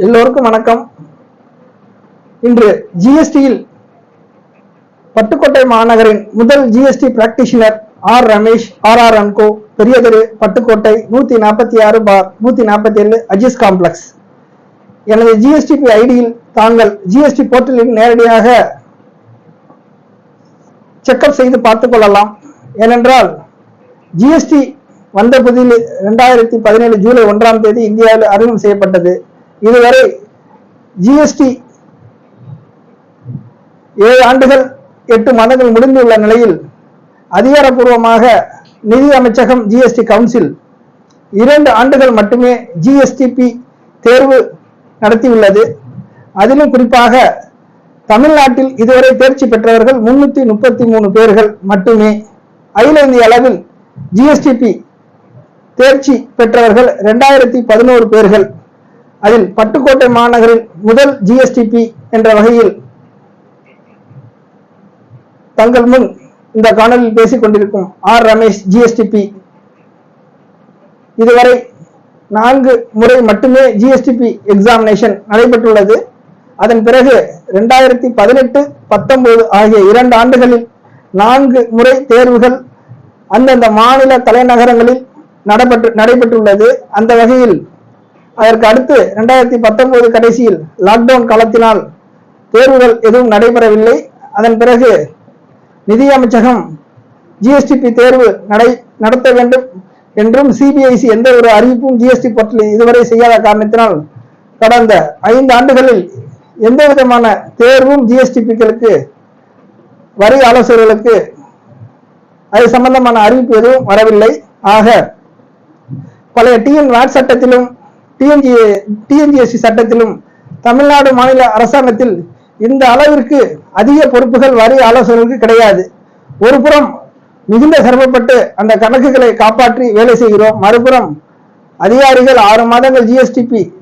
எல்லோருக்கும் வணக்கம். இன்று ஜிஎஸ்டியில் பட்டுக்கோட்டை மாநகரின் முதல் GST practitioner R Ramesh R and co, பெரிய தெரு, பட்டுக்கோட்டை, 146/147 அஜிஸ் காம்ப்ளெக்ஸ். எனது ஜிஎஸ்டிபி ஐடியில் தாங்கள் ஜிஎஸ்டி போர்ட்டலில் நேரடியாக செக்அப் செய்து பார்த்துக் கொள்ளலாம். ஏனென்றால் ஜிஎஸ்டி வந்த புதில் 2017 ஜூலை 1ஆம் தேதி இந்தியாவில் அறிமுகம் செய்யப்பட்டது. இதுவரை ஜிஎஸ்டி 7 ஆண்டுகள் 8 மாதங்கள் முடிந்துள்ள நிலையில் அதிகாரப்பூர்வமாக நிதி அமைச்சகம் ஜிஎஸ்டி கவுன்சில் 2 ஆண்டுகள் மட்டுமே ஜிஎஸ்டிபி தேர்வு நடத்தியுள்ளது. அதிலும் குறிப்பாக தமிழ்நாட்டில் இதுவரை தேர்ச்சி பெற்றவர்கள் 333 பேர்கள் மட்டுமே. அகில இந்திய அளவில் ஜிஎஸ்டிபி தேர்ச்சி பெற்றவர்கள் 2011 பேர்கள். அதில் பட்டுக்கோட்டை மாநகரில் முதல் ஜிஎஸ்டிபி என்ற வகையில் தங்கள் முன் இந்த காணொலியில் பேசிக் கொண்டிருக்கும் ஆர் ரமேஷ் ஜிஎஸ்டிபி இதுவரை 4 முறை மட்டுமே ஜிஎஸ்டிபி எக்ஸாமினேஷன் நடைபெற்றுள்ளது. அதன் பிறகு 2018, 19 ஆகிய 2 ஆண்டுகளில் 4 முறை தேர்வுகள் அந்தந்த மாநில தலைநகரங்களில் நடைபெற்றுள்ளது. அந்த வகையில் அதற்கு அடுத்து 2019 கடைசியில் லாக்டவுன் காலத்தினால் தேர்வுகள் எதுவும் நடைபெறவில்லை. அதன் பிறகு நிதி அமைச்சகம் ஜிஎஸ்டிபி தேர்வு நடத்த வேண்டும் என்றும் சிபிஐசி எந்த ஒரு அறிவிப்பும் ஜிஎஸ்டி போர்ட்டலில் இதுவரை செய்யாத காரணத்தினால் கடந்த 5 ஆண்டுகளில் எந்த விதமான தேர்வும் ஜிஎஸ்டிபிக்களுக்கு வரி ஆலோசகர்களுக்கு அது சம்பந்தமான அறிவிப்பு எதுவும் வரவில்லை. ஆக பழைய டிஎன் சட்டத்திலும் டிஎன்ஜிஎஸ்டி சட்டத்திலும் தமிழ்நாடு மாநில அரசாங்கத்தில் இந்த அளவிற்கு அதிக பொறுப்புகள் வரி ஆலோசகர்களுக்கு கிடையாது. ஒரு புறம் மிகுந்த சிரமப்பட்டு அந்த கணக்குகளை காப்பாற்றி வேலை செய்கிறோம், மறுபுறம் அதிகாரிகள் 6 மாதங்கள்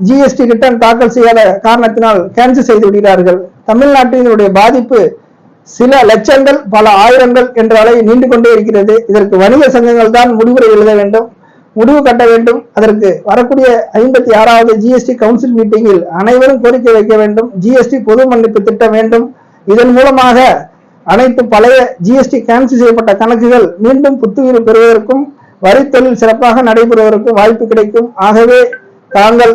ஜிஎஸ்டி ரிட்டர்ன் தாக்கல் செய்யாத காரணத்தினால் கேன்சல் செய்து விடுகிறார்கள். தமிழ்நாட்டினுடைய பாதிப்பு சில லட்சங்கள், பல ஆயிரங்கள் என்ற அளவு நீண்டு கொண்டே இருக்கிறது. இதற்கு வணிக சங்கங்கள் தான் முடிவுரை எழுத வேண்டும், முடிவு கட்ட வேண்டும். அதற்கு வரக்கூடிய 56வது ஜிஎஸ்டி கவுன்சில் மீட்டிங்கில் அனைவரும் கோரிக்கை வைக்க வேண்டும். ஜிஎஸ்டி பொது மன்னிப்பு திட்டம் வேண்டும். இதன் மூலமாக அனைத்து பழைய ஜிஎஸ்டி கேன்சல் செய்யப்பட்ட கணக்குகள் மீண்டும் புத்துயிர் பெறுவதற்கும் வரி தொழில் சிறப்பாக நடைபெறுவதற்கும் வாய்ப்பு கிடைக்கும். ஆகவே தாங்கள்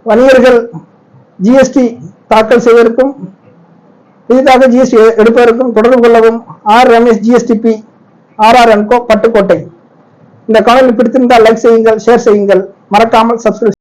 வணிகர்கள் ஜிஎஸ்டி தாக்கல் செய்வதற்கும் புதிதாக ஜிஎஸ்டி எடுப்பதற்கும் தொடர்பு கொள்ளவும். R Ramesh GSTP R and co, Pattukkottai. இந்த காணொலி பிடித்திருந்தால் லைக் செய்யுங்கள், ஷேர் செய்யுங்கள், மறக்காமல் சப்ஸ்கிரைப்